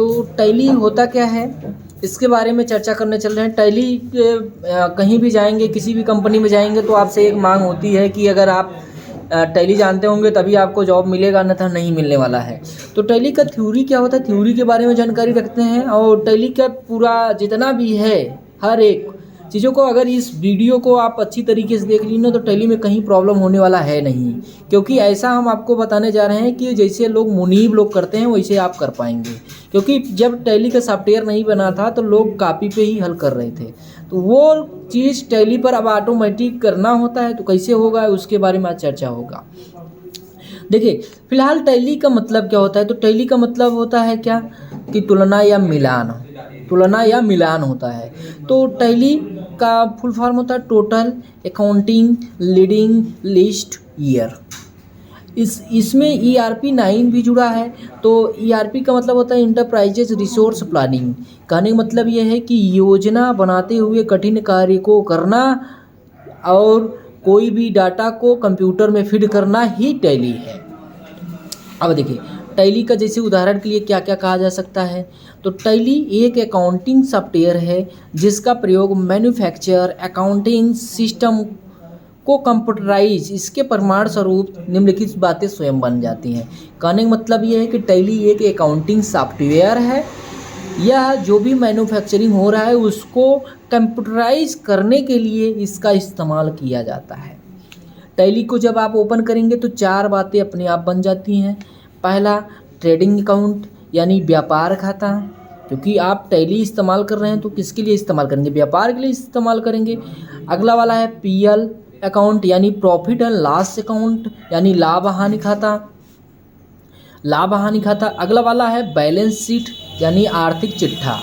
तो टैली होता क्या है, इसके बारे में चर्चा करने चल रहे हैं। टैली कहीं भी जाएंगे, किसी भी कंपनी में जाएंगे तो आपसे एक मांग होती है कि अगर आप टैली जानते होंगे तभी आपको जॉब मिलेगा, अन्यथा नहीं मिलने वाला है। तो टैली का थ्योरी क्या होता है, थ्योरी के बारे में जानकारी रखते हैं। और टैली का पूरा जितना भी है, हर एक चीज़ों को अगर इस वीडियो को आप अच्छी तरीके से देख ली ना, तो टैली में कहीं प्रॉब्लम होने वाला है नहीं। क्योंकि ऐसा हम आपको बताने जा रहे हैं कि जैसे लोग मुनीब लोग करते हैं वैसे आप कर पाएंगे। क्योंकि जब टैली का सॉफ्टवेयर नहीं बना था तो लोग कॉपी पे ही हल कर रहे थे, तो वो चीज़ टैली पर अब ऑटोमेटिक करना होता है। तो कैसे होगा उसके बारे में आज चर्चा होगा। देखिए, फिलहाल टैली का मतलब क्या होता है, तो टैली का मतलब होता है क्या कि तुलना या मिलान, तुलना या मिलान होता है। तो टैली का फुल फॉर्म होता है total accounting leading list year. इसमें ERP 9 भी जुड़ा है। तो ERP का मतलब होता है इंटरप्राइजेज रिसोर्स प्लानिंग। कहने का मतलब यह है कि योजना बनाते हुए कठिन कार्य को करना और कोई भी डाटा को कंप्यूटर में फीड करना ही टैली है। अब देखिए, टैली का जैसे उदाहरण के लिए क्या क्या कहा जा सकता है। तो टैली एक अकाउंटिंग सॉफ्टवेयर है जिसका प्रयोग मैन्युफैक्चर अकाउंटिंग सिस्टम को कंप्यूटराइज, इसके प्रमाण स्वरूप निम्नलिखित बातें स्वयं बन जाती हैं। कहने का मतलब ये है कि टैली एक अकाउंटिंग सॉफ्टवेयर है, यह जो भी मैन्युफैक्चरिंग हो रहा है उसको कंप्यूटराइज करने के लिए इसका इस्तेमाल किया जाता है। टैली को जब आप ओपन करेंगे तो 4 बातें अपने आप बन जाती हैं। पहला, ट्रेडिंग अकाउंट यानी व्यापार खाता, क्योंकि आप टैली इस्तेमाल कर रहे हैं तो किसके लिए इस्तेमाल करेंगे, व्यापार के लिए इस्तेमाल करेंगे। अगला वाला है PL अकाउंट यानी प्रॉफिट एंड लॉस अकाउंट यानी लाभ हानि खाता, लाभ हानि खाता। अगला वाला है बैलेंस शीट यानी आर्थिक चिट्ठा।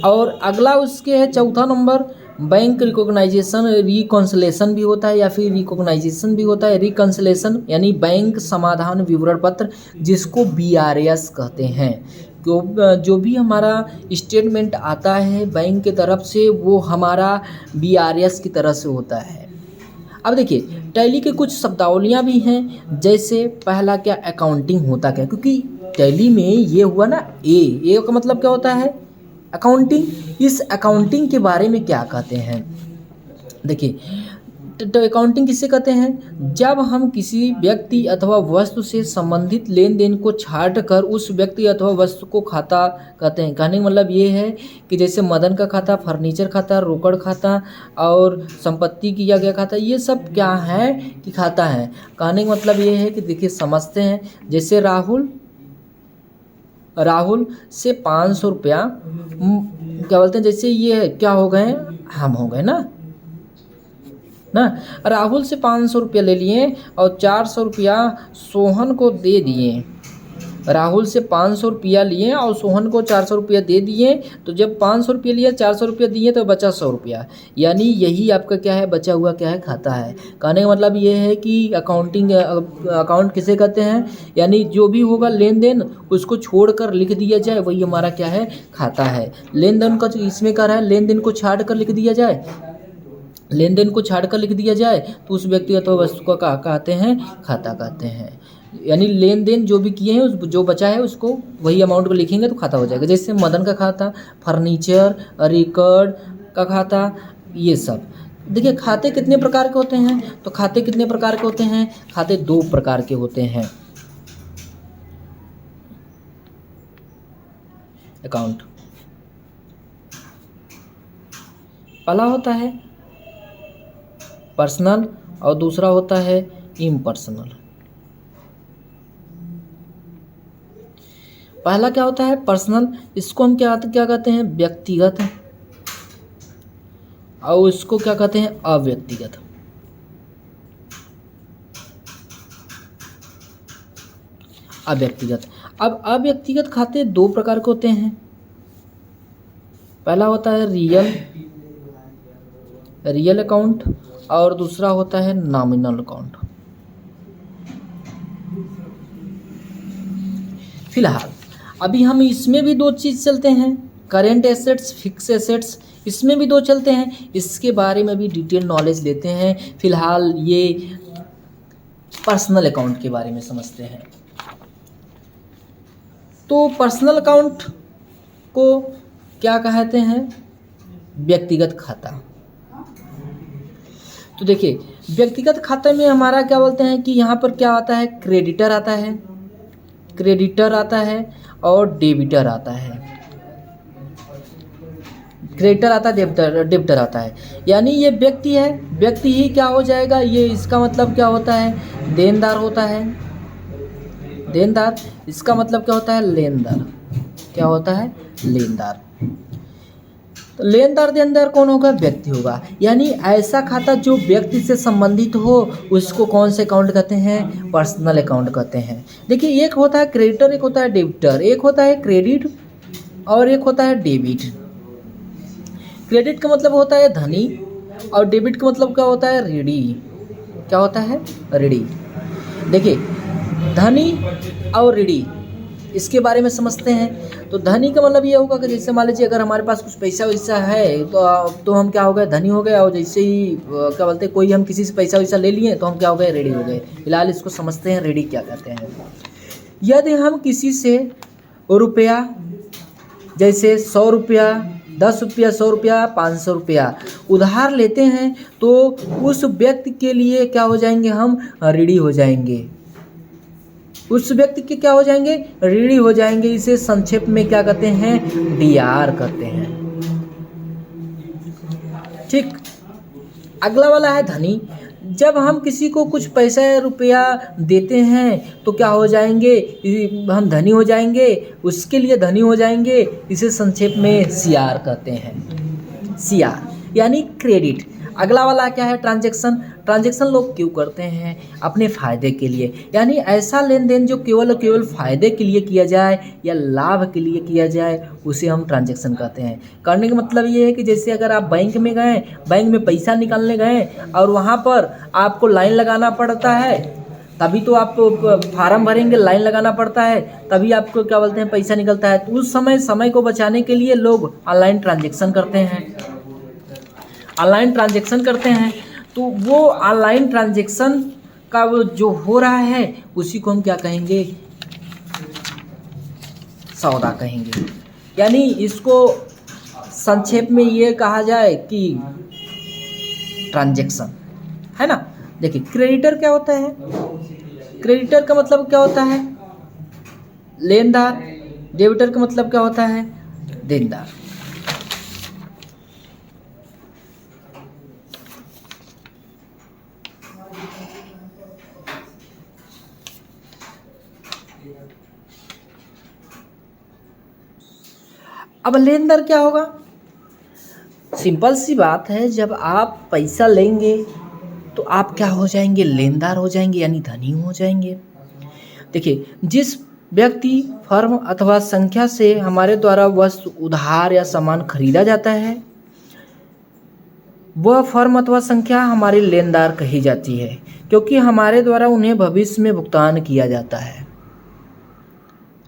और अगला उसके है चौथा नंबर बैंक रिकॉग्नाइजेशन रिकॉन्सिलेशन भी होता है, या फिर रिकॉग्नाइजेशन भी होता है। रिकॉन्सिलेशन यानी बैंक समाधान विवरण पत्र, जिसको BRS कहते हैं। जो भी हमारा स्टेटमेंट आता है बैंक के तरफ से वो हमारा BRS की तरह से होता है। अब देखिए, टैली के कुछ शब्दावलियाँ भी हैं। जैसे पहला क्या, अकाउंटिंग होता क्या, क्योंकि टैली में ये हुआ ना ए का मतलब क्या होता है, अकाउंटिंग। इस अकाउंटिंग के बारे में क्या कहते हैं, देखिए, तो अकाउंटिंग किसे कहते हैं, जब हम किसी व्यक्ति अथवा वस्तु से संबंधित लेन देन को छाट कर उस व्यक्ति अथवा वस्तु को खाता कहते हैं। कहने का मतलब ये है कि जैसे मदन का खाता, फर्नीचर खाता, रोकड़ खाता और संपत्ति किया गया खाता, ये सब क्या है कि खाता है। कहने का मतलब ये है कि देखिए समझते हैं। जैसे राहुल से 500 रुपया क्या बोलते हैं, जैसे ये क्या हो गए, हम हो गए ना, राहुल से 500 रुपया ले लिए और 400 रुपया सोहन को दे दिए। राहुल से 500 रुपया लिए और सोहन को 400 रुपया दे दिए। तो जब 500 रुपया लिया, 400 रुपया दिए तो बचा 100 रुपया, यानी यही आपका क्या है, बचा हुआ क्या है, खाता है। कहने का मतलब ये है कि अकाउंट किसे कहते हैं, यानी जो भी होगा लेन देन उसको छोड़कर लिख दिया जाए वही हमारा क्या है, खाता है। लेन देन का इसमें क्या है, लेन देन को छाट कर लिख दिया जाए, लेन देन को छाड़ कर लिख दिया जाए तो उस व्यक्ति अथवा वस्तु को क्या कहते हैं, खाता कहते हैं। यानी लेन देन जो भी किए हैं उस जो बचा है उसको वही अमाउंट को लिखेंगे तो खाता हो जाएगा। जैसे मदन का खाता, फर्नीचर, रिकॉर्ड का खाता, ये सब। देखिए, खाते कितने प्रकार के होते हैं, तो खाते कितने प्रकार के होते हैं, खाते 2 प्रकार के होते हैं। अकाउंट पहला होता है पर्सनल और दूसरा होता है इम्पर्सनल। पहला क्या होता है, पर्सनल, इसको हम क्या कहते हैं, व्यक्तिगत, और इसको क्या कहते हैं, अव्यक्तिगत। अव्यक्तिगत। अब अव्यक्तिगत खाते 2 प्रकार के होते हैं। पहला होता है रियल अकाउंट और दूसरा होता है नॉमिनल अकाउंट। फिलहाल अभी हम इसमें भी 2 चीज़ चलते हैं, करेंट एसेट्स, फिक्स एसेट्स, इसमें भी 2 चलते हैं। इसके बारे में भी डिटेल नॉलेज लेते हैं। फिलहाल ये पर्सनल अकाउंट के बारे में समझते हैं। तो पर्सनल अकाउंट को क्या कहते हैं? व्यक्तिगत खाता। तो देखिए, व्यक्तिगत खाते में हमारा क्या बोलते हैं कि यहाँ पर क्या आता है? क्रेडिटर आता है, क्रेडिटर आता है और डेबिटर आता है। क्रेडिटर आता है, डेबिटर डेबिटर आता है। यानी ये व्यक्ति है, व्यक्ति ही क्या हो जाएगा? ये इसका मतलब क्या होता है? देनदार होता है। देनदार, इसका मतलब क्या होता है? लेनदार। क्या होता है? लेनदार। तो लेनदार देनदार कौन होगा? व्यक्ति होगा। यानी ऐसा खाता जो व्यक्ति से संबंधित हो उसको कौन से अकाउंट कहते हैं? पर्सनल अकाउंट कहते हैं। देखिए, एक होता है क्रेडिटर, एक होता है डेबिटर, एक होता है क्रेडिट और एक होता है डेबिट। क्रेडिट का मतलब होता है धनी और डेबिट का मतलब क्या होता है? ऋणी। क्या होता है? ऋणी। देखिए, धनी और ऋणी, इसके बारे में समझते हैं। तो धनी का मतलब ये होगा कि जैसे मान लीजिए अगर हमारे पास कुछ पैसा वैसा है तो हम क्या हो गए? धनी हो गए। और जैसे ही क्या बोलते हैं, कोई हम किसी से पैसा वैसा ले लिए तो हम क्या हो गए? ऋणी हो गए। फिलहाल इसको समझते हैं ऋणी क्या कहते हैं। यदि हम किसी से रुपया, जैसे 100 रुपया, 10 रुपया, 100 रुपया, 500 रुपया उधार लेते हैं तो उस व्यक्ति के लिए क्या हो जाएंगे? हम ऋणी हो जाएंगे। उस व्यक्ति के क्या हो जाएंगे? ऋणी हो जाएंगे। इसे संक्षेप में क्या कहते हैं? डीआर कहते हैं। ठीक। अगला वाला है धनी। जब हम किसी को कुछ पैसा रुपया देते हैं तो क्या हो जाएंगे? हम धनी हो जाएंगे, उसके लिए धनी हो जाएंगे। इसे संक्षेप में सीआर कहते हैं। सीआर यानी क्रेडिट। अगला वाला क्या है? ट्रांजैक्शन। ट्रांजैक्शन लोग क्यों करते हैं? अपने फ़ायदे के लिए। यानी ऐसा लेन देन जो केवल फ़ायदे के लिए किया जाए या लाभ के लिए किया जाए उसे हम ट्रांजैक्शन कहते हैं। करने का मतलब ये है कि जैसे अगर आप बैंक में गए, बैंक में पैसा निकालने गए और वहाँ पर आपको लाइन लगाना पड़ता है, तभी तो आप फार्म भरेंगे, लाइन लगाना पड़ता है, तभी आपको क्या बोलते हैं? पैसा निकलता है। तो उस समय को बचाने के लिए लोग ऑनलाइन ट्रांजैक्शन करते हैं। ऑनलाइन ट्रांजैक्शन करते हैं तो वो ऑनलाइन ट्रांजैक्शन का वो जो हो रहा है उसी को हम क्या कहेंगे? सौदा कहेंगे। यानी इसको संक्षेप में ये कहा जाए कि ट्रांजैक्शन, है ना। देखिए, क्रेडिटर क्या होता है? क्रेडिटर का मतलब क्या होता है? लेनदार। डेबिटर का मतलब क्या होता है? देनदार। अब लेनदार क्या होगा? सिंपल सी बात है, जब आप पैसा लेंगे तो आप क्या हो जाएंगे? लेनदार हो जाएंगे, यानी धनी हो जाएंगे। देखिए, जिस व्यक्ति, फर्म अथवा संख्या से हमारे द्वारा वस्तु, उधार या सामान खरीदा जाता है वह फर्म अथवा संख्या हमारी लेनदार कही जाती है, क्योंकि हमारे द्वारा उन्हें भविष्य में भुगतान किया जाता है।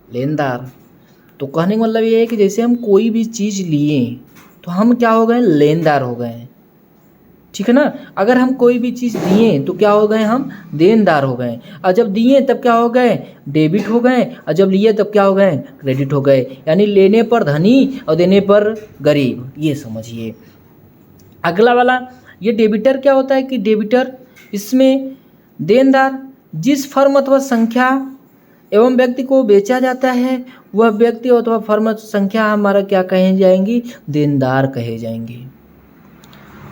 लेनदार तो कहने का मतलब ये है कि जैसे हम कोई भी चीज़ लिए तो हम क्या हो गए? लेनदार हो गए। ठीक है ना। अगर हम कोई भी चीज़ दिए तो क्या हो गए? हम देनदार हो गए। और जब दिए तब क्या हो गए? डेबिट हो गए। और जब लिए तब क्या हो गए? क्रेडिट हो गए। यानी लेने पर धनी और देने पर गरीब, ये समझिए। अगला वाला ये डेबिटर क्या होता है कि डेबिटर, इसमें देनदार, जिस फर्म अथवा संख्या एवं व्यक्ति को बेचा जाता है वह व्यक्ति अथवा फर्म संख्या हमारा क्या कहे जाएंगी? देनदार कहे जाएंगी।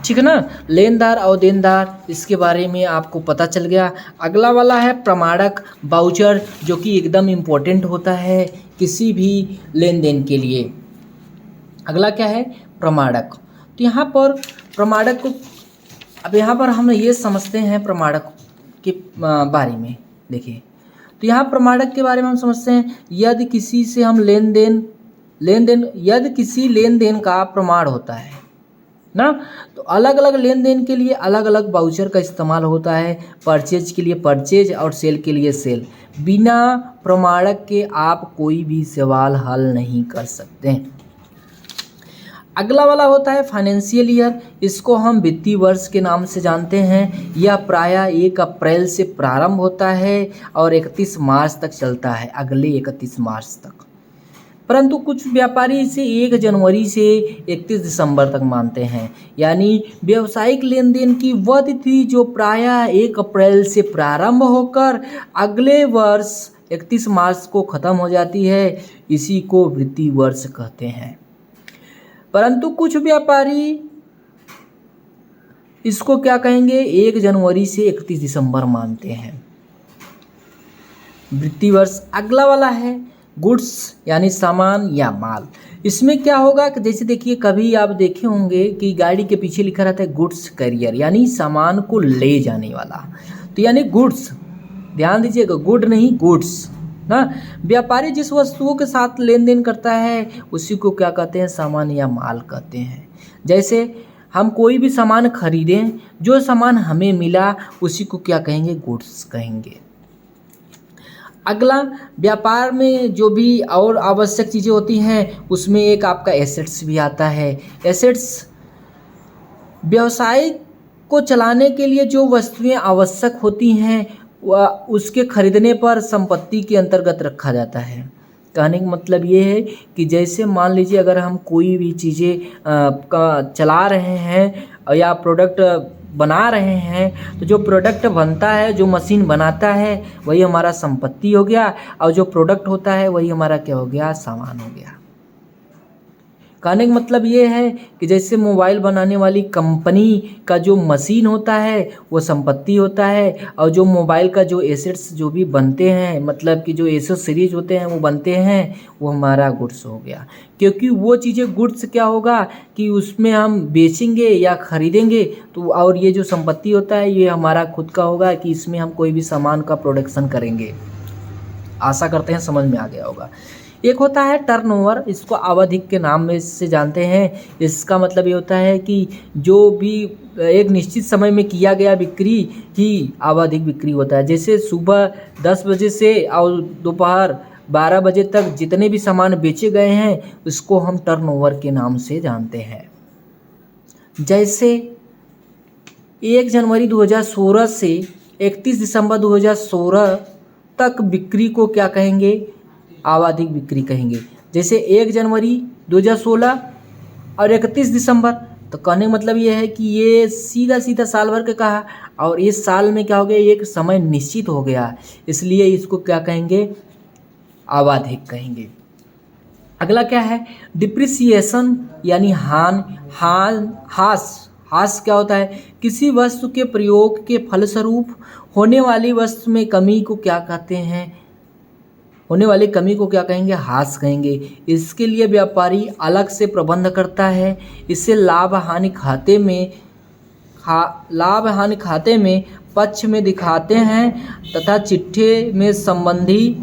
ठीक है ना। लेनदार और देनदार, इसके बारे में आपको पता चल गया। अगला वाला है प्रमाणक, वाउचर, जो कि एकदम इम्पोर्टेंट होता है किसी भी लेन देन के लिए। अगला क्या है? प्रमाणक। तो यहाँ पर प्रमाणक को, अब यहाँ पर हम ये समझते हैं प्रमाणक के बारे में। देखिए, तो यहाँ प्रमाणक के बारे में हम समझते हैं, यदि किसी से हम यदि किसी लेन देन का प्रमाण होता है ना, तो अलग अलग लेन देन के लिए अलग अलग वाउचर का इस्तेमाल होता है। परचेज के लिए परचेज और सेल के लिए सेल। बिना प्रमाणक के आप कोई भी सवाल हल नहीं कर सकते। अगला वाला होता है फाइनेंशियल ईयर। इसको हम वित्तीय वर्ष के नाम से जानते हैं। यह प्रायः 1 अप्रैल से प्रारंभ होता है और 31 मार्च तक चलता है, अगले 31 मार्च तक। परंतु कुछ व्यापारी इसे 1 जनवरी से 31 दिसंबर तक मानते हैं। यानी व्यावसायिक लेन देन की वह तिथि जो प्रायः 1 अप्रैल से प्रारंभ होकर अगले वर्ष 31 मार्च को ख़त्म हो जाती है, इसी को वित्तीय वर्ष कहते हैं। परंतु कुछ व्यापारी इसको क्या कहेंगे, 1 जनवरी से 31 दिसंबर मानते हैं। वित्तीय वर्ष अगला वाला है गुड्स यानी सामान या माल। इसमें क्या होगा कि जैसे देखिए, कभी आप देखे होंगे कि गाड़ी के पीछे लिखा रहता है गुड्स कैरियर, यानी सामान को ले जाने वाला। तो यानी गुड्स, ध्यान दीजिएगा, गुड नहीं गुड्स ना। व्यापारी जिस वस्तुओं के साथ लेन देन करता है उसी को क्या कहते हैं, सामान या माल कहते हैं। जैसे हम कोई भी सामान खरीदें, जो सामान हमें मिला उसी को क्या कहेंगे, गुड्स कहेंगे। अगला, व्यापार में जो भी और आवश्यक चीज़ें होती हैं उसमें एक आपका एसेट्स भी आता है। एसेट्स व्यवसाय को चलाने के लिए जो वस्तुएं आवश्यक होती हैं वह उसके खरीदने पर संपत्ति के अंतर्गत रखा जाता है। कहने का मतलब ये है कि जैसे मान लीजिए अगर हम कोई भी चीज़ें का चला रहे हैं या प्रोडक्ट बना रहे हैं, तो जो प्रोडक्ट बनता है, जो मशीन बनाता है, वही हमारा संपत्ति हो गया, और जो प्रोडक्ट होता है वही हमारा क्या हो गया, सामान हो गया। कहने का मतलब ये है कि जैसे मोबाइल बनाने वाली कंपनी का जो मशीन होता है वो संपत्ति होता है, और जो मोबाइल का जो एसेट्स जो भी बनते हैं, मतलब कि जो एसेसरीज होते हैं वो बनते हैं, वो हमारा गुड्स हो गया। क्योंकि वो चीज़ें गुड्स क्या होगा कि उसमें हम बेचेंगे या खरीदेंगे, तो और ये जो संपत्ति होता है ये हमारा खुद का होगा कि इसमें हम कोई भी सामान का प्रोडक्शन करेंगे। आशा करते हैं समझ में आ गया होगा। एक होता है टर्नओवर, इसको आवधिक के नाम में से जानते हैं। इसका मतलब ये होता है कि जो भी एक निश्चित समय में किया गया बिक्री ही आवधिक बिक्री होता है। जैसे सुबह 10 बजे से और दोपहर 12 बजे तक जितने भी सामान बेचे गए हैं उसको हम टर्नओवर के नाम से जानते हैं। जैसे 1 जनवरी 2016 से 31 दिसंबर 2016 तक बिक्री को क्या कहेंगे, आवधिक बिक्री कहेंगे। जैसे 1 जनवरी 2016 और 31 दिसंबर, तो कहने का मतलब ये है कि ये सीधा सीधा साल भर का कहा, और इस साल में क्या हो गया, एक समय निश्चित हो गया, इसलिए इसको क्या कहेंगे, आवधिक कहेंगे। अगला क्या है, डिप्रिसिएशन यानी हास क्या होता है, किसी वस्तु के प्रयोग के फलस्वरूप होने वाली वस्तु में कमी को क्या कहते हैं, होने वाली कमी को क्या कहेंगे, हास कहेंगे। इसके लिए व्यापारी अलग से प्रबंध करता है। इसे लाभ हानि खाते में पक्ष में दिखाते हैं तथा चिट्ठे में संबंधी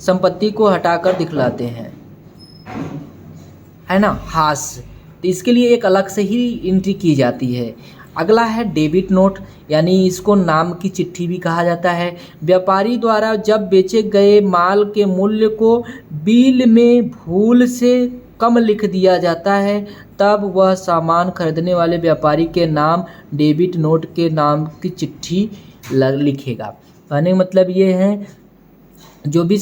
संपत्ति को हटाकर दिखलाते हैं, है ना, हास। तो इसके लिए एक अलग से ही एंट्री की जाती है। अगला है डेबिट नोट, यानी इसको नाम की चिट्ठी भी कहा जाता है। व्यापारी द्वारा जब बेचे गए माल के मूल्य को बिल में भूल से कम लिख दिया जाता है, तब वह सामान खरीदने वाले व्यापारी के नाम डेबिट नोट के नाम की चिट्ठी लिखेगा। कहने का मतलब ये है, जो भी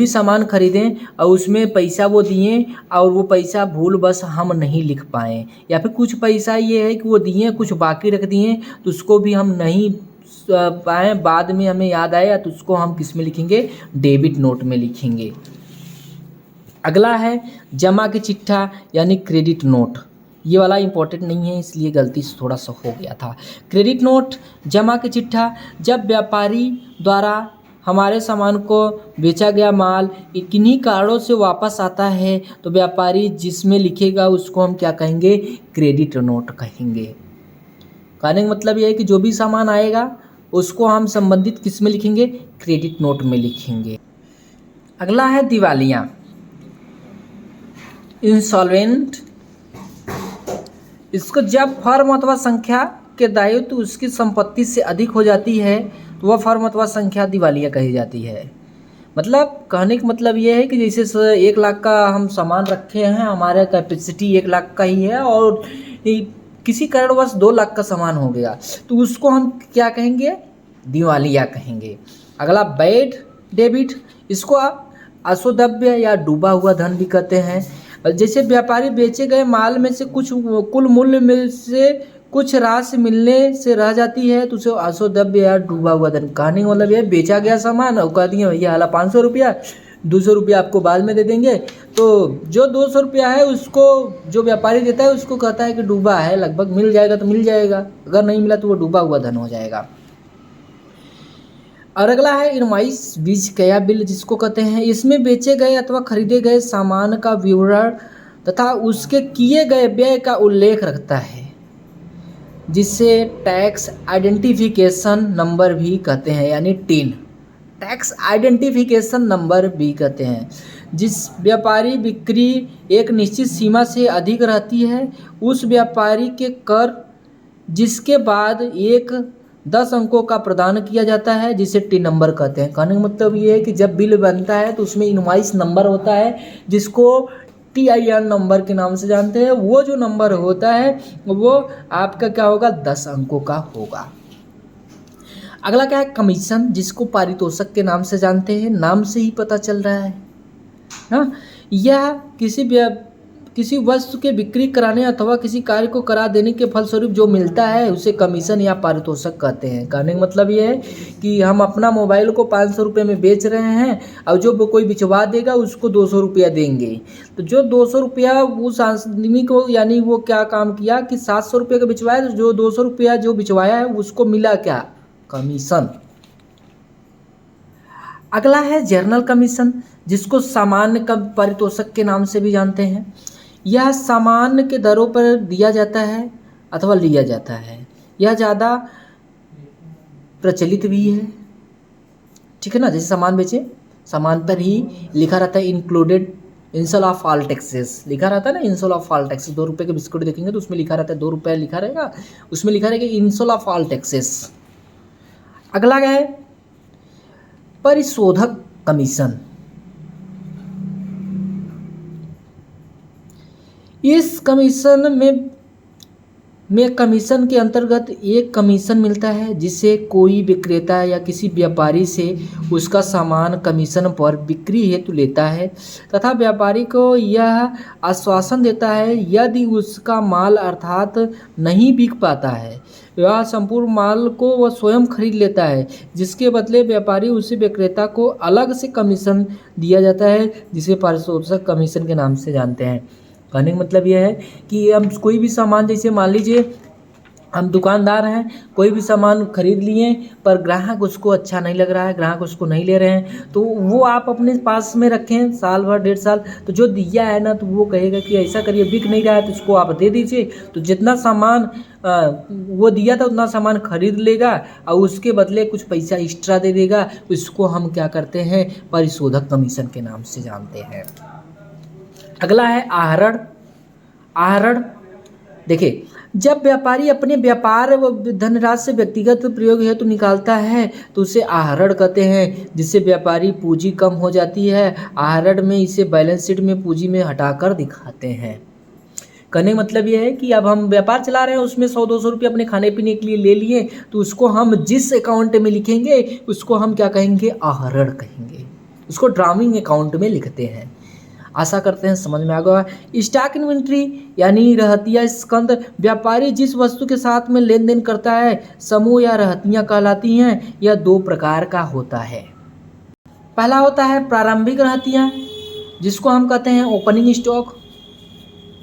सामान खरीदें और उसमें पैसा वो दिए और वो पैसा भूल बस हम नहीं लिख पाएँ, या फिर कुछ पैसा ये है कि वो दिए कुछ बाकी रख दिए तो उसको भी हम नहीं पाएँ, बाद में हमें याद आया तो उसको हम किस में लिखेंगे, डेबिट नोट में लिखेंगे। अगला है जमा की चिट्ठा यानी क्रेडिट नोट। ये वाला इंपॉर्टेंट नहीं है इसलिए गलती से थोड़ा सा हो गया था। क्रेडिट नोट, जमा की चिट्ठा, जब व्यापारी द्वारा हमारे सामान को बेचा गया माल किन्हीं कारणों से वापस आता है तो व्यापारी जिसमें लिखेगा उसको हम क्या कहेंगे, क्रेडिट नोट कहेंगे। कहने का मतलब यह है कि जो भी सामान आएगा उसको हम संबंधित किस में लिखेंगे, क्रेडिट नोट में लिखेंगे। अगला है दिवालिया, इंसॉल्वेंट। इसको जब फर्म अथवा संख्या के दायित्व उसकी संपत्ति से अधिक हो जाती है तो वह फर्म अथवा संख्या दिवालिया कही जाती है। मतलब कहने का मतलब ये है कि जैसे 1 लाख का हम सामान रखे हैं, हमारा कैपेसिटी 1 लाख का ही है और किसी कारणवश 2 लाख का सामान हो गया तो उसको हम क्या कहेंगे, दिवालिया कहेंगे। अगला बैड डेबिट, इसको आप अशोधव्य या डूबा हुआ धन भी कहते हैं। जैसे व्यापारी बेचे गए माल में से कुछ कुल मूल्य में से कुछ राशि मिलने से रह जाती है तो उसे अशोधव्य या डूबा हुआ धन। कहने का मतलब ये बेचा गया सामान और कह दिए भैया हाला 500 रुपया, 200 रुपया आपको बाद में दे देंगे, तो जो 200 रुपया है उसको जो व्यापारी देता है उसको कहता है कि डूबा है, लगभग मिल जाएगा तो मिल जाएगा, अगर नहीं मिला तो वो डूबा हुआ धन हो जाएगा। और अगला है इनवॉइस बीज क्रिया बिल जिसको कहते हैं। इसमें बेचे गए अथवा खरीदे गए सामान का विवरण तथा उसके किए गए व्यय का उल्लेख रखता है, जिसे टैक्स आइडेंटिफिकेशन नंबर भी कहते हैं, यानी टिन, टैक्स आइडेंटिफिकेशन नंबर भी कहते हैं। जिस व्यापारी बिक्री एक निश्चित सीमा से अधिक रहती है उस व्यापारी के कर जिसके बाद एक 10 अंकों का प्रदान किया जाता है, जिसे टिन नंबर कहते हैं। कहने का मतलब ये है कि जब बिल बनता है तो उसमें इनवॉइस नंबर होता है जिसको TIN नंबर के नाम से जानते हैं। वो जो नंबर होता है वो आपका क्या होगा, 10 अंकों का होगा। अगला क्या है, कमीशन जिसको पारितोषिक के नाम से जानते हैं, नाम से ही पता चल रहा है ना। यह किसी वस्तु के बिक्री कराने अथवा किसी कार्य को करा देने के फलस्वरूप जो मिलता है उसे कमीशन या पारितोषिक कहते हैं। कहने का मतलब ये है कि हम अपना मोबाइल को 500 रुपये में बेच रहे हैं और जो कोई बिचवा देगा उसको 200 रुपया देंगे, तो जो 200 रुपया उस आदमी को, यानी वो क्या काम किया कि 700 रुपये का बिचवाया, तो जो 200 रुपया जो बिचवाया है उसको मिला क्या, कमीशन। अगला है जर्नल कमीशन जिसको सामान्य पारितोषिक के नाम से भी जानते हैं। यह सामान्य के दरों पर दिया जाता है अथवा लिया जाता है। यह ज़्यादा प्रचलित भी है, ठीक है ना। जैसे सामान बेचे, सामान पर ही लिखा रहता है included incel of all taxes, लिखा रहता है ना, इंसल ऑफ ऑल टैक्सेस। 2 रुपये के बिस्कुट देखेंगे तो उसमें लिखा रहता है 2 रुपये लिखा रहेगा, उसमें लिखा रहेगा इंसल ऑफ ऑल टैक्सेस। अगला क्या है, परिशोधक कमीशन। इस कमीशन में कमीशन के अंतर्गत एक कमीशन मिलता है जिसे कोई विक्रेता या किसी व्यापारी से उसका सामान कमीशन पर बिक्री हेतु लेता है तथा व्यापारी को यह आश्वासन देता है यदि उसका माल अर्थात नहीं बिक पाता है वह संपूर्ण माल को वह स्वयं खरीद लेता है, जिसके बदले व्यापारी उसी विक्रेता को अलग से कमीशन दिया जाता है जिसे पारितोषिक कमीशन के नाम से जानते हैं। कहने का मतलब यह है कि हम कोई भी सामान, जैसे मान लीजिए हम दुकानदार हैं, कोई भी सामान खरीद लिए पर ग्राहक उसको अच्छा नहीं लग रहा है, ग्राहक उसको नहीं ले रहे हैं, तो वो आप अपने पास में रखें साल भर 1.5 साल, तो जो दिया है ना तो वो कहेगा कि ऐसा करिए, बिक नहीं रहा है तो इसको आप दे दीजिए, तो जितना सामान वो दिया था उतना सामान खरीद लेगा और उसके बदले कुछ पैसा एक्स्ट्रा दे देगा। इसको हम क्या करते हैं, परिशोधक कमीशन के नाम से जानते हैं। अगला है आहरण। आहरण देखिए, जब व्यापारी अपने व्यापार व धनराशि से व्यक्तिगत प्रयोग हेतु निकालता है तो उसे आहरण कहते हैं, जिससे व्यापारी पूंजी कम हो जाती है। आहरण में इसे बैलेंस शीट में पूंजी में हटाकर दिखाते हैं। कहने का मतलब यह है कि अब हम व्यापार चला रहे हैं, उसमें 100-200 रुपये अपने खाने पीने के लिए ले लिए, तो उसको हम जिस अकाउंट में लिखेंगे उसको हम क्या कहेंगे, आहरण कहेंगे। उसको ड्राइंग अकाउंट में लिखते हैं। आशा करते हैं समझ में आ गया। स्टॉक इन्वेंट्री यानी रहतिया स्कंद, व्यापारी जिस वस्तु के साथ में लेन देन करता है समूह या रहतियाँ कहलाती हैं। यह 2 प्रकार का होता है। पहला होता है प्रारंभिक रहतियाँ जिसको हम कहते हैं ओपनिंग स्टॉक,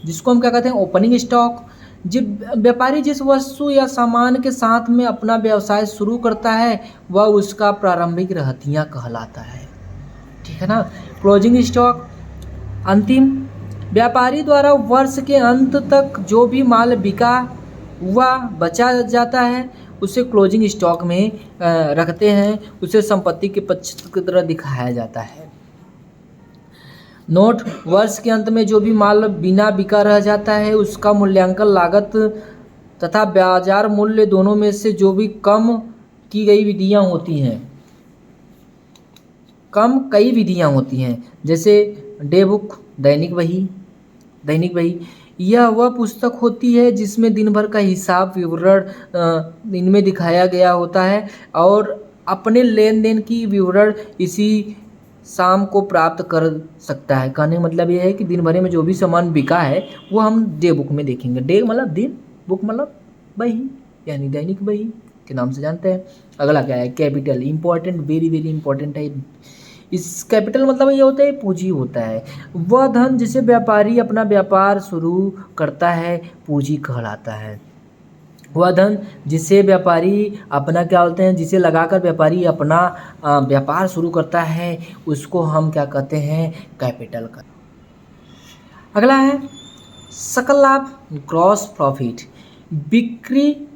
जिसको हम क्या कहते हैं, ओपनिंग स्टॉक। जब व्यापारी जिस वस्तु या सामान के साथ में अपना व्यवसाय शुरू करता है वह उसका प्रारंभिक रहतियाँ कहलाता है, ठीक है ना। क्लोजिंग स्टॉक, अंतिम, व्यापारी द्वारा वर्ष के अंत तक जो भी माल बिका हुआ बचा जाता है उसे क्लोजिंग स्टॉक में रखते हैं, उसे संपत्ति के पक्ष की तरह दिखाया जाता है। नोट, वर्ष के अंत में जो भी माल बिना बिका रह जाता है उसका मूल्यांकन लागत तथा बाजार मूल्य दोनों में से जो भी कम की गई विधियाँ होती हैं, कम कई विधियाँ होती हैं, जैसे डे बुक, दैनिक बही। यह वह पुस्तक होती है जिसमें दिन भर का हिसाब विवरण इनमें दिखाया गया होता है और अपने लेन देन की विवरण इसी शाम को प्राप्त कर सकता है। कहने का मतलब ये है कि दिन भर में जो भी सामान बिका है वो हम डे बुक में देखेंगे। डे मतलब दिन, बुक मतलब बही, यानी दैनिक बही के नाम से जानते हैं। अगला क्या है, capital, important, very very important है। इस कैपिटल मतलब ये होता है पूंजी होता है। वह धन जिसे व्यापारी अपना व्यापार शुरू करता है पूंजी कहलाता है। वह धन जिसे व्यापारी अपना क्या बोलते हैं, जिसे लगाकर व्यापारी अपना व्यापार शुरू करता है उसको हम क्या कहते हैं, कैपिटल का। अगला है सकल लाभ, ग्रॉस प्रॉफिट।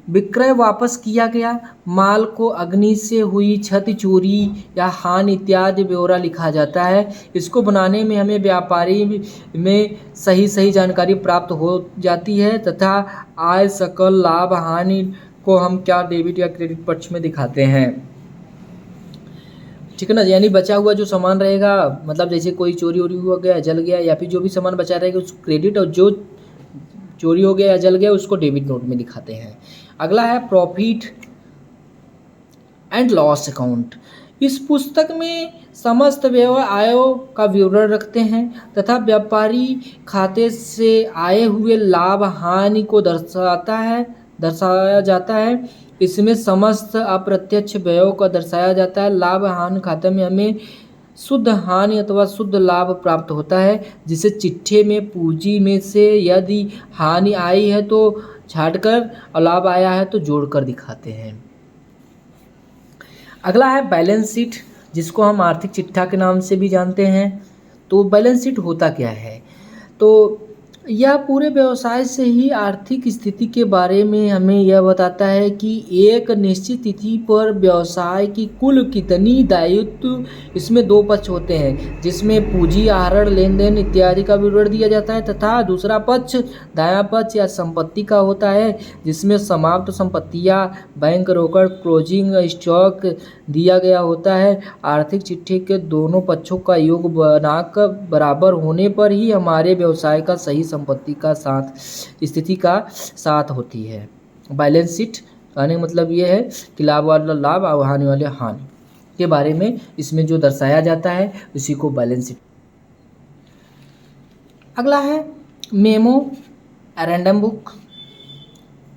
विक्रय वापस किया गया माल को अग्नि से हुई क्षति, चोरी या हानि इत्यादि ब्यौरा लिखा जाता है। इसको बनाने में हमें व्यापारी में सही जानकारी प्राप्त हो जाती है तथा आय, सकल लाभ, हानि को हम क्या डेबिट या क्रेडिट पक्ष में दिखाते हैं। ठीक है ना, यानी बचा हुआ जो सामान रहेगा, मतलब जैसे कोई चोरी वोरी हुआ गया, जल गया, या फिर जो भी सामान बचा रहेगा उसको क्रेडिट, और जो चोरी हो गया या जल गया उसको डेबिट नोट में दिखाते हैं। अगला है प्रॉफिट एंड लॉस अकाउंट। इस पुस्तक में समस्त व्यय आयों का विवरण रखते हैं तथा व्यापारी खाते से आए हुए लाभ हानि को दर्शाया जाता है। इसमें समस्त अप्रत्यक्ष व्ययों का दर्शाया जाता है। लाभ हानि खाते में हमें शुद्ध हानि अथवा शुद्ध लाभ प्राप्त होता है, जिसे चिट्ठे में पूंजी में से यदि हानि आई है तो छांटकर और लाभ आया है तो जोड़कर दिखाते हैं। अगला है बैलेंस शीट, जिसको हम आर्थिक चिट्ठा के नाम से भी जानते हैं। तो बैलेंस शीट होता क्या है, तो यह पूरे व्यवसाय से ही आर्थिक स्थिति के बारे में हमें यह बताता है कि एक निश्चित तिथि पर व्यवसाय की कुल कितनी दायित्व, इसमें दो पक्ष होते हैं जिसमें पूंजी, आहरण, लेन देन इत्यादि का विवरण दिया जाता है तथा दूसरा पक्ष दायां पक्ष या संपत्ति का होता है जिसमें समाप्त संपत्तियां, बैंक रोकड़, क्लोजिंग स्टॉक दिया गया होता है। आर्थिक चिट्ठी के दोनों पक्षों का योग बनाकर बराबर होने पर ही हमारे व्यवसाय का सही संपत्ति का साथ स्थिति का साथ होती है। बैलेंस शीट कहने का मतलब ये है कि लाभ वाला लाभ और हानि वाले हानि के बारे में इसमें जो दर्शाया जाता है उसी को बैलेंस शीट। अगला है मेमोरेंडम बुक।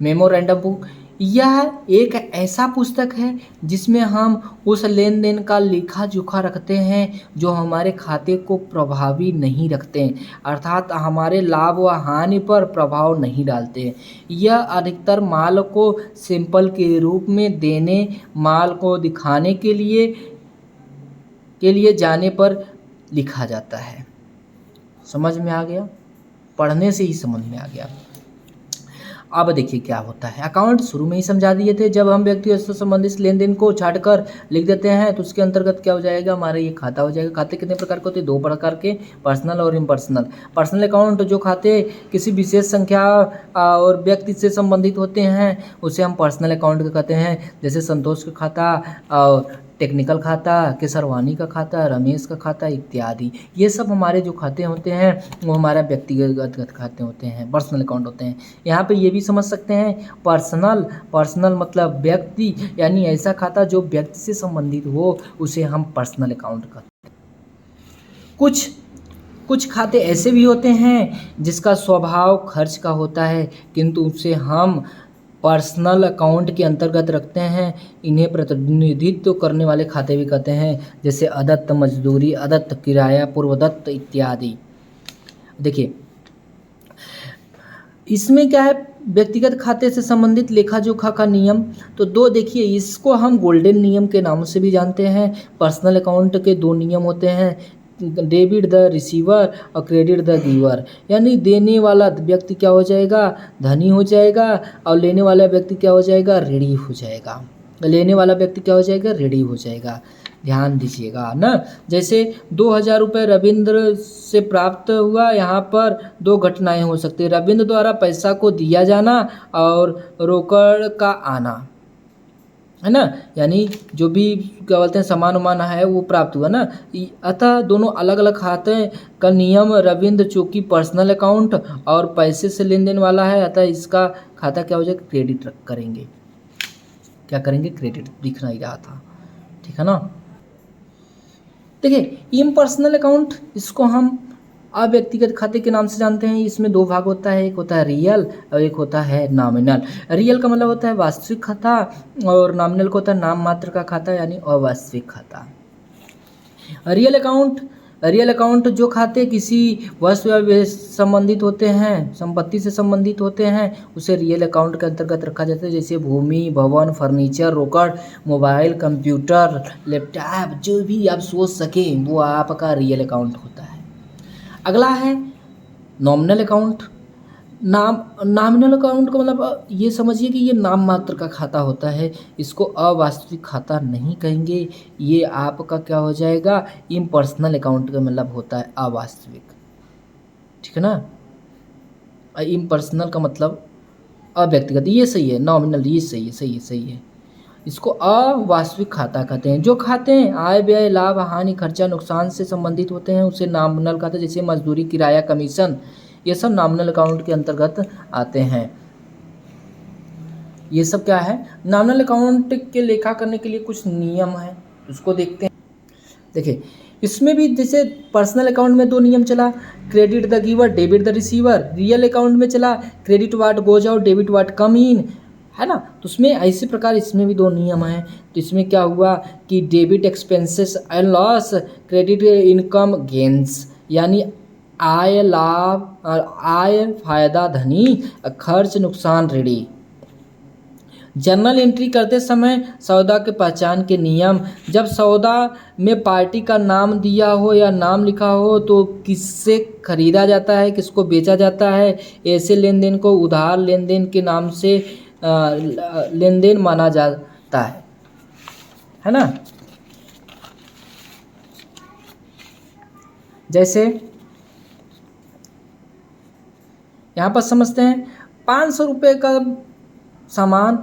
मेमोरेंडम बुक यह एक ऐसा पुस्तक है जिसमें हम उस लेन देन का लेखा जोखा रखते हैं जो हमारे खाते को प्रभावी नहीं रखते हैं, अर्थात हमारे लाभ व हानि पर प्रभाव नहीं डालते हैं। यह अधिकतर माल को सैंपल के रूप में देने, माल को दिखाने के लिए जाने पर लिखा जाता है। समझ में आ गया, पढ़ने से ही समझ में आ गया। अब देखिए क्या होता है, अकाउंट शुरू में ही समझा दिए थे। जब हम व्यक्ति से संबंधित लेन देन को छाटकर लिख देते हैं तो उसके अंतर्गत क्या हो जाएगा, हमारा ये खाता हो जाएगा। खाते कितने प्रकार के होते हैं, दो प्रकार के, पर्सनल और इम्पर्सनल। पर्सनल अकाउंट जो खाते किसी विशेष संख्या और व्यक्ति से संबंधित होते हैं उसे हम पर्सनल अकाउंट कहते हैं, जैसे संतोष का खाता और टेक्निकल खाता, केसरवानी का खाता, रमेश का खाता इत्यादि। ये सब हमारे जो खाते होते हैं वो हमारा व्यक्तिगत खाते होते हैं, पर्सनल अकाउंट होते हैं। यहाँ पे ये भी समझ सकते हैं पर्सनल मतलब व्यक्ति, यानी ऐसा खाता जो व्यक्ति से संबंधित हो उसे हम पर्सनल अकाउंट कहते हैं। कुछ खाते ऐसे भी होते हैं जिसका स्वभाव खर्च का होता है किंतु उसे हम पर्सनल अकाउंट के अंतर्गत रखते हैं। इन्हें प्रतिनिधित्व करने वाले खाते भी कहते हैं, जैसे अदत्त मजदूरी, अदत्त किराया, पूर्वदत्त इत्यादि। देखिए इसमें क्या है, व्यक्तिगत खाते से संबंधित लेखा जोखा का नियम तो दो, देखिए इसको हम गोल्डन नियम के नाम से भी जानते हैं। पर्सनल अकाउंट के दो नियम होते हैं, डेबिट द रिसीवर और क्रेडिट द गिवर। यानी देने वाला व्यक्ति क्या हो जाएगा, धनी हो जाएगा, और लेने वाला व्यक्ति क्या हो जाएगा, ऋणी हो जाएगा। लेने वाला व्यक्ति क्या हो जाएगा, ऋणी हो जाएगा। ध्यान दीजिएगा ना, जैसे 2000 रुपये रविंद्र से प्राप्त हुआ, यहाँ पर दो घटनाएं हो सकती है, रविंद्र द्वारा पैसा को दिया जाना और रोकड़ का आना, है ना, यानी जो भी क्या बोलते हैं सामान वामान है वो प्राप्त हुआ ना। अतः दोनों अलग अलग खाते का नियम, रविंद्र चूँकि पर्सनल अकाउंट और पैसे से लेन देन वाला है अतः इसका खाता क्या हो जाएगा, क्रेडिट करेंगे। क्या करेंगे, क्रेडिट, दिख नहीं रहा था, ठीक है ना। देखिए इम्पर्सनल अकाउंट, इसको हम अव्यक्तिगत खाते के नाम से जानते हैं। इसमें दो भाग होता है, एक होता है रियल और एक होता है नॉमिनल। रियल का मतलब होता है वास्तविक खाता और नॉमिनल का होता है नाम मात्र का खाता यानी अवास्तविक खाता। रियल अकाउंट जो खाते किसी वस्तु या संबंधित होते हैं, संपत्ति से संबंधित होते हैं, उसे रियल अकाउंट के अंतर्गत रखा जाता है। जैसे भूमि, भवन, फर्नीचर, रोकड़, मोबाइल, कंप्यूटर, लैपटॉप, जो भी आप सोच सकें वो आपका रियल अकाउंट होता है। अगला है नॉमिनल अकाउंट। नॉमिनल अकाउंट का मतलब ये समझिए कि ये नाम मात्र का खाता होता है, इसको अवास्तविक खाता नहीं कहेंगे। ये आपका क्या हो जाएगा, इम्पर्सनल अकाउंट का मतलब होता है अवास्तविक, ठीक है ना। इम्पर्सनल का मतलब अव्यक्तिगत, ये सही है। नॉमिनल ये सही है। इसको अवास्तविक खाता कहते हैं। जो खाते आय व्यय लाभ हानि खर्चा नुकसान से संबंधित होते हैं उसे नॉमिनल खाता, जैसे मजदूरी, किराया, कमीशन, ये सब नॉमिनल अकाउंट के अंतर्गत आते हैं। ये सब क्या है, नॉमिनल अकाउंट के लेखा करने के लिए कुछ नियम है, उसको देखते हैं। देखिए इसमें भी जैसे पर्सनल अकाउंट में दो नियम चला, credit the giver, debit the receiver. Real account में चला credit what goes out, debit what come in, है ना। तो उसमें ऐसे प्रकार इसमें भी दो नियम हैं। तो इसमें क्या हुआ कि debit expenses and loss, credit income gains, यानी आय लाभ, आय फायदा धनी, खर्च नुकसान ऋणी। जर्नल एंट्री करते समय सौदा के पहचान के नियम, जब सौदा में पार्टी का नाम दिया हो या नाम लिखा हो तो किससे खरीदा जाता है, किसको बेचा जाता है। ऐसे लेन देन को उधार लेन देन के नाम से लेन देन माना जाता है ना। जैसे यहाँ पर समझते हैं 500 रुपये का सामान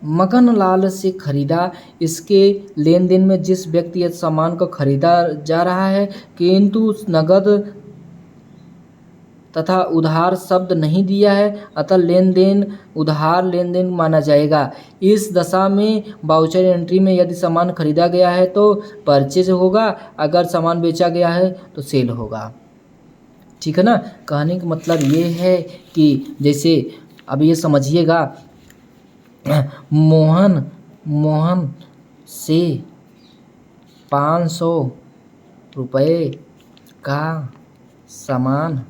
मगन लाल से खरीदा। इसके लेन देन में जिस व्यक्ति या सामान को खरीदा जा रहा है किंतु नगद तथा उधार शब्द नहीं दिया है, अतः लेन देन उधार लेन देन माना जाएगा। इस दशा में वाउचर एंट्री में यदि सामान खरीदा गया है तो परचेज होगा, अगर सामान बेचा गया है तो सेल होगा, ठीक है ना। कहने का मतलब ये है कि जैसे अब ये समझिएगा, मोहन से 500 रुपये का सामान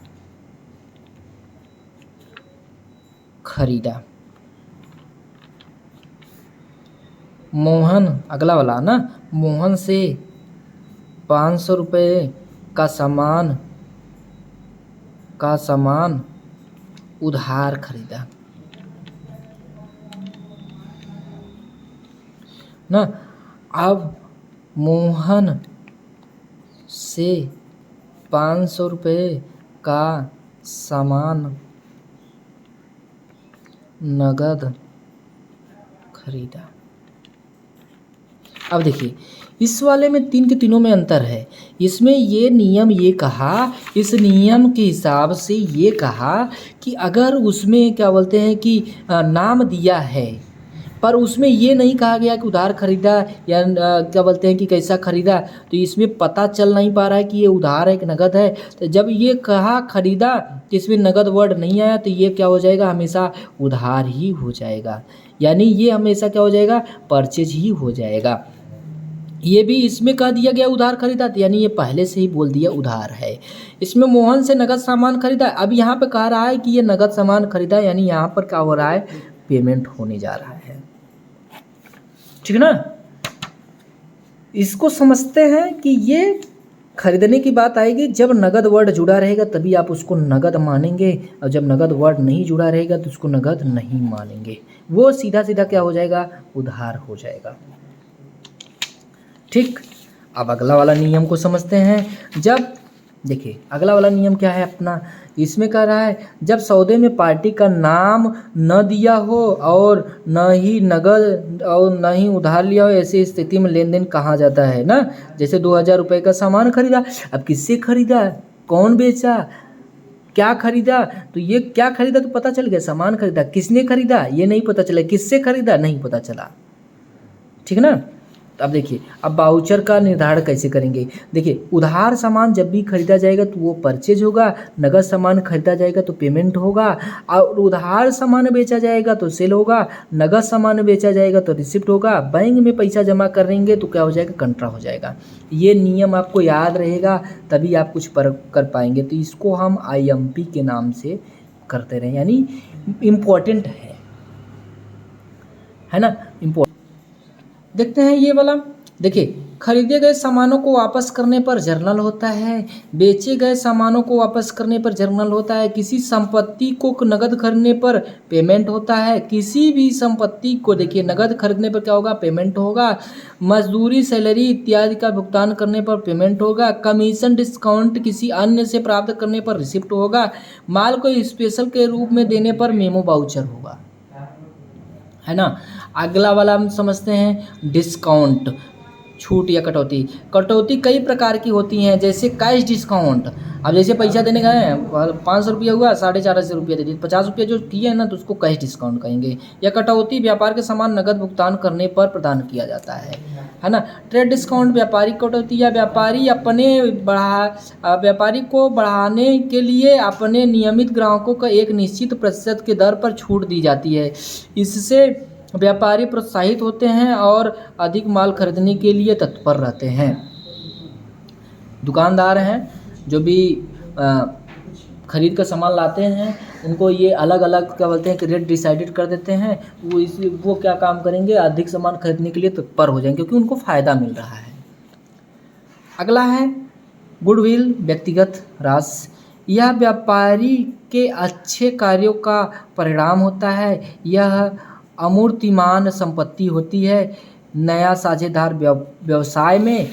खरीदा। मोहन अगला वाला ना, मोहन से 500 रुपये का सामान उधार खरीदा ना। अब मोहन से 500 रुपये का सामान नगद खरीदा। अब देखिए इस वाले में तीन के तीनों में अंतर है। इसमें ये नियम ये कहा, इस नियम के हिसाब से ये कहा कि अगर उसमें क्या बोलते हैं कि नाम दिया है पर उसमें ये नहीं कहा गया कि उधार खरीदा या क्या बोलते हैं कि कैसा खरीदा, तो इसमें पता चल नहीं पा रहा है कि ये उधार है कि नगद है। तो जब ये कहा खरीदा तो इसमें नगद वर्ड नहीं आया, तो ये क्या हो जाएगा, हमेशा उधार ही हो जाएगा, यानी ये हमेशा क्या हो जाएगा, परचेज ही हो जाएगा। ये भी इसमें कह दिया गया उधार खरीदा, यानी ये पहले से ही बोल दिया उधार है। इसमें मोहन से नगद सामान खरीदा, अब यहाँ पे कह रहा है कि ये नगद सामान खरीदा, यानी यहाँ पर क्या हो रहा है, पेमेंट होने जा रहा है, ठीक है ना। इसको समझते हैं कि ये खरीदने की बात आएगी जब नगद वर्ड जुड़ा रहेगा तभी आप उसको नगद मानेंगे, और जब नगद वर्ड नहीं जुड़ा रहेगा तो उसको नगद नहीं मानेंगे, वो सीधा सीधा क्या हो जाएगा, उधार हो जाएगा, ठीक। अब अगला वाला नियम को समझते हैं। जब देखिए अगला वाला नियम क्या है अपना, इसमें कह रहा है जब सौदे में पार्टी का नाम न दिया हो और न ही नगद और न ही उधार लिया हो, ऐसी स्थिति में लेन देन कहा जाता है ना। जैसे 2000 रुपये का सामान खरीदा, अब किससे खरीदा, कौन बेचा, क्या खरीदा, तो ये क्या खरीदा तो पता चल गया, सामान खरीदा, किसने खरीदा ये नहीं पता चला, किससे खरीदा नहीं पता चला, ठीक है ना। अब देखिए, अब वाउचर का निर्धारण कैसे करेंगे। देखिए, उधार सामान जब भी खरीदा जाएगा तो वो परचेज होगा, नगद सामान खरीदा जाएगा तो पेमेंट होगा, और उधार सामान बेचा जाएगा तो सेल होगा, नगद सामान बेचा जाएगा तो रिसिप्ट होगा, बैंक में पैसा जमा करेंगे तो क्या हो जाएगा, कंट्रा हो जाएगा। ये नियम आपको याद रहेगा, तभी आप कुछ कर पाएंगे। तो इसको हम IMP के नाम से करते रहे, यानी इम्पोर्टेंट है ना, इम्पोर्टेंट। देखते हैं ये वाला। देखिए, खरीदे गए सामानों को वापस करने पर जर्नल होता है, बेचे गए सामानों को वापस करने पर जर्नल होता है, किसी संपत्ति को नगद खरीदने पर पेमेंट होता है, किसी भी संपत्ति को देखिए नगद खरीदने पर क्या होगा, पेमेंट होगा, मजदूरी, सैलरी इत्यादि का भुगतान करने पर पेमेंट होगा, कमीशन डिस्काउंट किसी अन्य से प्राप्त करने पर रिसिप्ट होगा, माल को स्पेशल के रूप में देने पर मेमो वाउचर होगा, है ना। अगला वाला हम समझते हैं डिस्काउंट, छूट या कटौती। कटौती कई प्रकार की होती हैं, जैसे कैश डिस्काउंट। अब जैसे पैसा देने गए हैं, 500 रुपया हुआ, 450 रुपया दे दिए, 50 रुपया जो किए हैं ना, तो उसको कैश डिस्काउंट कहेंगे। या कटौती व्यापार के समान नगद भुगतान करने पर प्रदान किया जाता है ना। ट्रेड डिस्काउंट व्यापारिक कटौती, या व्यापारी को बढ़ाने के लिए अपने नियमित ग्राहकों का एक निश्चित प्रतिशत के दर पर छूट दी जाती है। इससे व्यापारी प्रोत्साहित होते हैं और अधिक माल खरीदने के लिए तत्पर रहते हैं। दुकानदार हैं जो भी खरीद कर सामान लाते हैं, उनको ये अलग अलग क्या बोलते हैं कि रेट डिसाइडेड कर देते हैं। वो क्या काम करेंगे, अधिक सामान खरीदने के लिए तत्पर हो जाएंगे, क्योंकि उनको फ़ायदा मिल रहा है। अगला है गुडविल, व्यक्तिगत राशि। यह व्यापारी के अच्छे कार्यों का परिणाम होता है। यह अमूर्तिमान संपत्ति होती है। नया साझेदार व्यवसाय में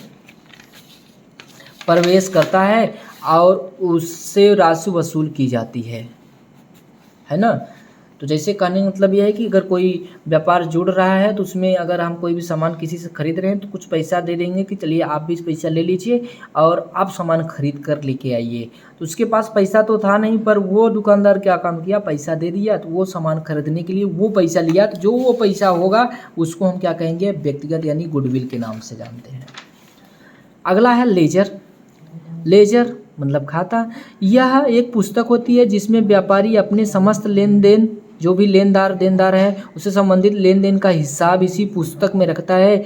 प्रवेश करता है और उससे राशि वसूल की जाती है ना। तो जैसे कहने का मतलब यह है कि अगर कोई व्यापार जुड़ रहा है तो उसमें अगर हम कोई भी सामान किसी से खरीद रहे हैं तो कुछ पैसा दे देंगे कि चलिए आप भी पैसा ले लीजिए और आप सामान खरीद कर लेके आइए। तो उसके पास पैसा तो था नहीं, पर वो दुकानदार क्या काम किया, पैसा दे दिया, तो वो सामान खरीदने के लिए वो पैसा लिया। तो जो वो पैसा होगा उसको हम क्या कहेंगे, व्यक्तिगत यानी गुडविल के नाम से जानते हैं। अगला है लेजर। लेजर मतलब खाता। यह एक पुस्तक होती है जिसमें व्यापारी अपने समस्त लेन देन, जो भी देनदार है, उससे संबंधित लेन देन का हिसाब इसी पुस्तक में रखता है,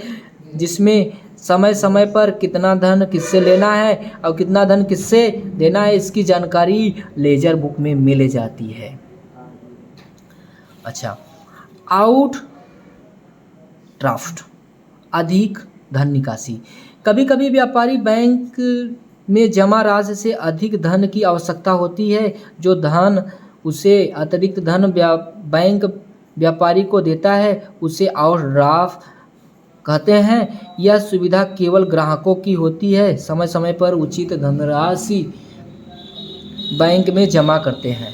जिसमें समय समय पर कितना धन किससे लेना है और कितना धन किससे देना है, इसकी जानकारी लेजर बुक में मिल जाती है। अच्छा, आउट ड्राफ्ट, अधिक धन निकासी। कभी कभी व्यापारी बैंक में जमा राशि से अधिक धन की आवश्यकता होती है। जो धन उसे अतिरिक्त धन बैंक व्यापारी को देता है उसे आउटड्राफ्ट कहते हैं। यह सुविधा केवल ग्राहकों की होती है। समय समय पर उचित धनराशि बैंक में जमा करते हैं,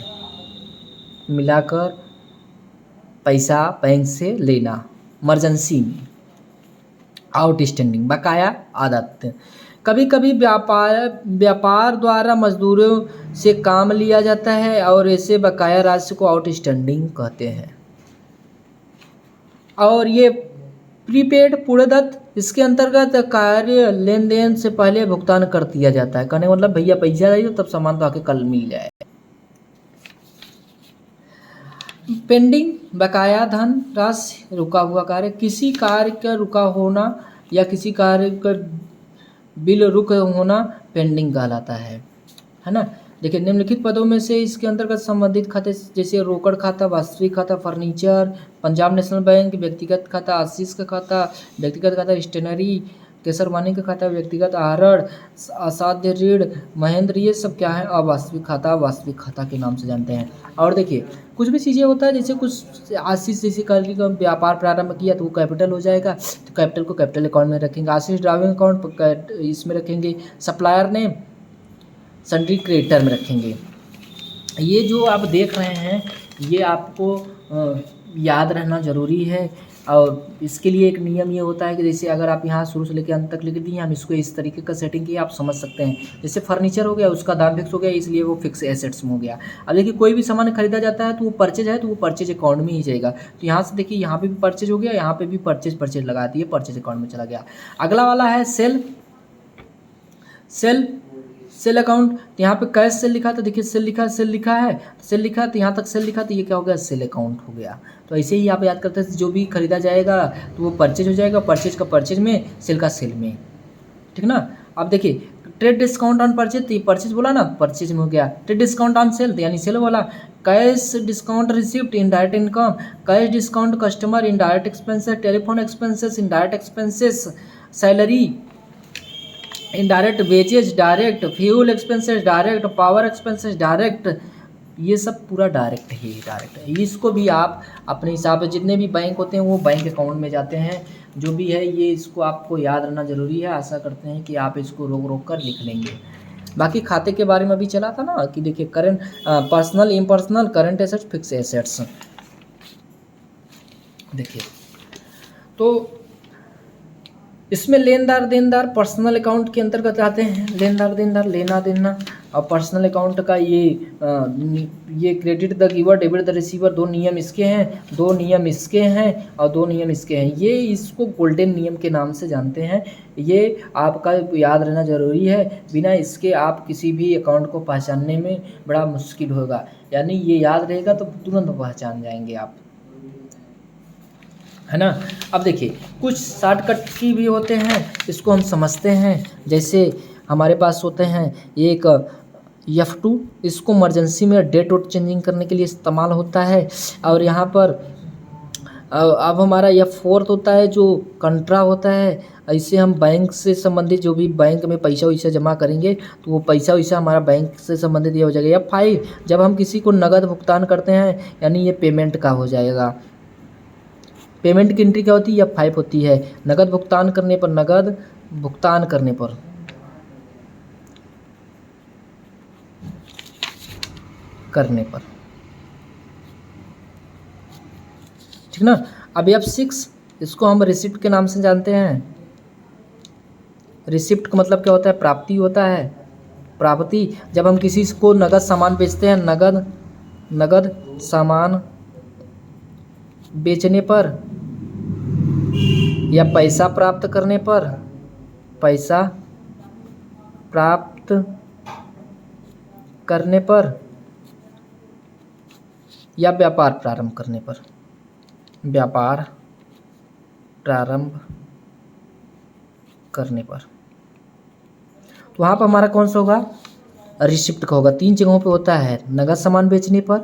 मिलाकर पैसा बैंक से लेना इमरजेंसी में। आउटस्टैंडिंग, बकाया आदत। कभी कभी व्यापार द्वारा मजदूरों से काम लिया जाता है और ऐसे बकाया राशि को आउटस्टैंडिंग कहते हैं। और ये प्रीपेड पूर्णदत्त, इसके अंतर्गत कार्य लेन देन से पहले भुगतान कर दिया जाता है। कहने मतलब भैया पैसा दे दो तब सामान तो आके कल मिल जाए। पेंडिंग, बकाया धन राशि, रुका हुआ कार्य। किसी कार्य का रुका होना या किसी कार्य का बिल रुक होना पेंडिंग कहलाता है ना। देखिए, निम्नलिखित पदों में से इसके अंतर्गत संबंधित खाते जैसे रोकड़ खाता, वास्तविक खाता, फर्नीचर, पंजाब नेशनल बैंक, व्यक्तिगत खाता, आशीष का खाता, व्यक्तिगत खाता, स्टेशनरी, केसरवानी का खाता, व्यक्तिगत आहरण, असाध्य ऋण, महेंद्र, ये सब क्या है, अवास्तविक खाता, वास्तविक खाता के नाम से जानते हैं। और देखिए, कुछ भी चीज़ें होता है, जैसे कुछ आशीष जैसे कार्य का व्यापार प्रारंभ किया तो वो कैपिटल हो जाएगा, तो कैपिटल को कैपिटल अकाउंट में रखेंगे। आशीष ड्राइविंग अकाउंट इसमें रखेंगे। सप्लायर ने सन्ड्री क्रेडिटर में रखेंगे। ये जो आप देख रहे हैं ये आपको याद रहना ज़रूरी है। और इसके लिए एक नियम ये होता है कि जैसे अगर आप यहाँ शुरू से लेकर अंत तक लिख दिए, हम इसको इस तरीके का सेटिंग किया, आप समझ सकते हैं। जैसे फर्नीचर हो गया, उसका दाम फिक्स हो गया, इसलिए वो फिक्स एसेट्स में हो गया। अब देखिए कोई भी सामान खरीदा जाता है तो वो परचेज है, तो वो परचेज अकाउंट में ही जाएगा। तो यहाँ से देखिए यहाँ पे भी परचेज हो गया, यहाँ पे भी परचेज लगा दिए, परचेज अकाउंट में चला गया। अगला वाला है सेल अकाउंट। तो यहाँ पे कैश सेल लिखा, तो देखिए सेल लिखा है, तो यहाँ तक सेल लिखा, तो ये क्या हो गया, सेल अकाउंट हो गया। तो ऐसे ही आप याद करते हैं, जो भी खरीदा जाएगा तो वो परचेज हो जाएगा, परचेज का परचेज में, सेल का सेल में, ठीक ना। अब देखिए ट्रेड डिस्काउंट ऑन परचेज, तो ये परचेज बोला ना, परचेज में हो गया। ट्रेड डिस्काउंट ऑन सेल, यानी सेल वाला। Cash discount receipt, indirect income. Cash discount customer, indirect expenses. Telephone expenses, indirect expenses. Salary, indirect wages, direct fuel expenses, direct power expenses, direct, ये सब पूरा डायरेक्ट ही direct है। इसको भी आप अपने हिसाब से, जितने भी बैंक होते हैं वो बैंक अकाउंट में जाते हैं, जो भी है ये इसको आपको याद रखना ज़रूरी है। आशा करते हैं कि आप इसको रोक कर लिख लेंगे। बाकी खाते के बारे में भी चला था ना कि देखिए current, personal, impersonal, current assets, fix assets. देखिए तो इसमें लेनदार देनदार पर्सनल अकाउंट के अंतर्गत आते हैं। लेनदार देनदार, लेना देना। और पर्सनल अकाउंट का ये credit the giver, debit the receiver, दो नियम इसके हैं, दो नियम इसके हैं और दो नियम इसके हैं। ये इसको गोल्डन नियम के नाम से जानते हैं। ये आपका याद रहना ज़रूरी है, बिना इसके आप किसी भी अकाउंट को पहचानने में बड़ा मुश्किल होगा। यानी ये याद रहेगा तो तुरंत पहचान जाएंगे आप, है ना। अब देखिए कुछ शॉर्टकट की भी होते हैं, इसको हम समझते हैं। जैसे हमारे पास होते हैं एक F2, इसको इमरजेंसी में डेट वोट चेंजिंग करने के लिए इस्तेमाल होता है। और यहाँ पर अब हमारा F4 होता है जो कंट्रा होता है। ऐसे हम बैंक से संबंधित जो भी बैंक में पैसा वैसा जमा करेंगे तो वो पैसा वैसा हमारा बैंक से संबंधित ये हो जाएगा। F5 जब हम किसी को नगद भुगतान करते हैं, यानी ये पेमेंट का हो जाएगा। पेमेंट की एंट्री क्या होती है, F5 होती है। नगद भुगतान करने पर, नगद भुगतान करने पर, ठीक ना। अब F6, इसको हम रिसिप्ट के नाम से जानते हैं। रिसिप्ट का मतलब क्या होता है, प्राप्ति होता है। प्राप्ति, जब हम किसी को नगद सामान बेचते हैं, नगद सामान बेचने पर या पैसा प्राप्त करने पर, पैसा प्राप्त करने पर या व्यापार प्रारंभ करने पर, व्यापार प्रारंभ करने पर, तो वहाँ पर हमारा कौन सा होगा, रिसिप्ट का होगा। 3 जगहों पे होता है, नगद सामान बेचने पर,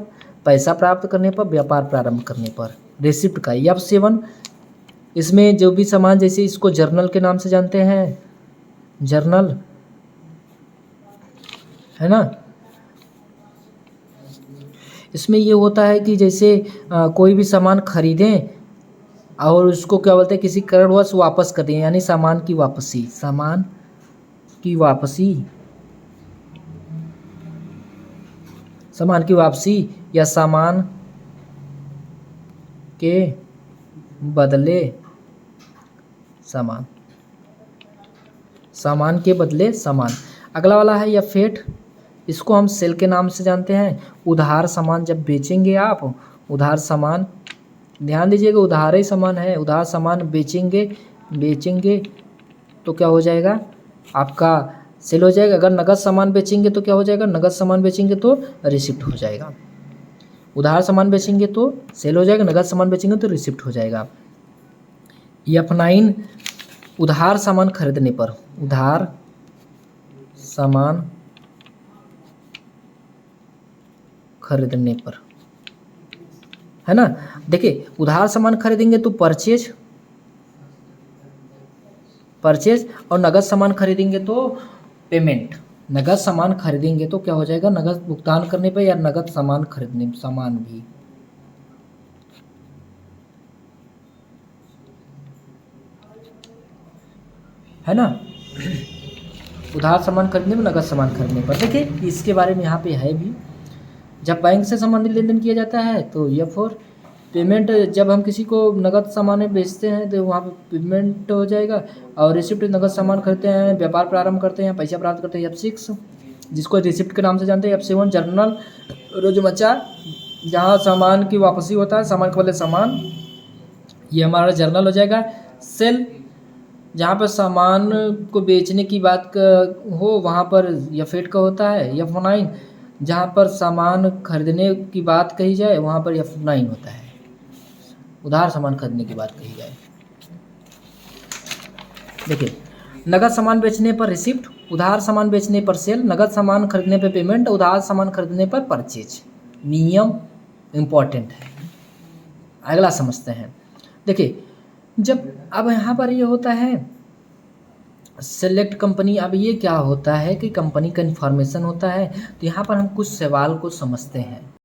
पैसा प्राप्त करने पर, व्यापार प्रारंभ करने पर। रिसिप्ट का F7, इसमें जो भी सामान, जैसे इसको जर्नल के नाम से जानते हैं, जर्नल, है ना। इसमें ये होता है कि जैसे कोई भी सामान खरीदें और उसको क्या बोलते हैं, किसी कारणवश वापस कर दें, यानी सामान की वापसी, सामान की वापसी, सामान की वापसी या सामान के बदले सामान, सामान के बदले सामान। अगला वाला है F8, इसको हम सेल के नाम से जानते हैं। उधार सामान जब बेचेंगे आप, उधार सामान, ध्यान दीजिएगा उधार ही सामान है, उधार सामान बेचेंगे तो क्या हो जाएगा, आपका सेल हो जाएगा। अगर नगद सामान बेचेंगे तो क्या हो जाएगा, नगद सामान बेचेंगे तो रिसिप्ट हो जाएगा। उधार सामान बेचेंगे तो सेल हो जाएगा, नगद सामान बेचेंगे तो रिसिप्ट हो जाएगा। F9, उधार सामान खरीदने पर, उधार सामान खरीदने पर, है ना। देखिए उधार सामान खरीदेंगे तो परचेज, और नगद सामान खरीदेंगे तो पेमेंट। नगद सामान खरीदेंगे तो क्या हो जाएगा, नगद भुगतान करने पर या नगद सामान खरीदने, सामान भी, है ना। उधार सामान खरीदने में, नगद सामान खरीदने पर। देखिए इसके बारे में यहाँ पे है भी, जब बैंक से संबंधित लेन देन किया जाता है तो F4, पेमेंट जब हम किसी को नगद सामान बेचते हैं तो वहाँ पे पेमेंट हो जाएगा। और रिसिप्ट नगद सामान खरीदते हैं, व्यापार प्रारंभ करते हैं, पैसा प्राप्त करते हैं। F6 जिसको रिसिप्ट के नाम से जानते हैं। F7 जर्नल रोजमर्रा जहाँ सामान की वापसी होता है, सामान के बदले सामान, ये हमारा जर्नल हो जाएगा। सेल जहाँ पर सामान को बेचने की बात हो वहाँ पर F8 का होता है। F9 जहाँ पर सामान खरीदने की बात कही जाए वहाँ पर F9 होता है, उधार सामान खरीदने की बात कही जाए। देखिए, नगद सामान बेचने पर रिसिप्ट, उधार सामान बेचने पर सेल, नगद सामान खरीदने पर पेमेंट, उधार सामान खरीदने पर परचेज। नियम इम्पॉर्टेंट है। अगला समझते हैं। देखिए, जब अब यहाँ पर ये होता है सेलेक्ट कंपनी, अब ये क्या होता है कि कंपनी का इन्फॉर्मेशन होता है। तो यहाँ पर हम कुछ सवाल को समझते हैं।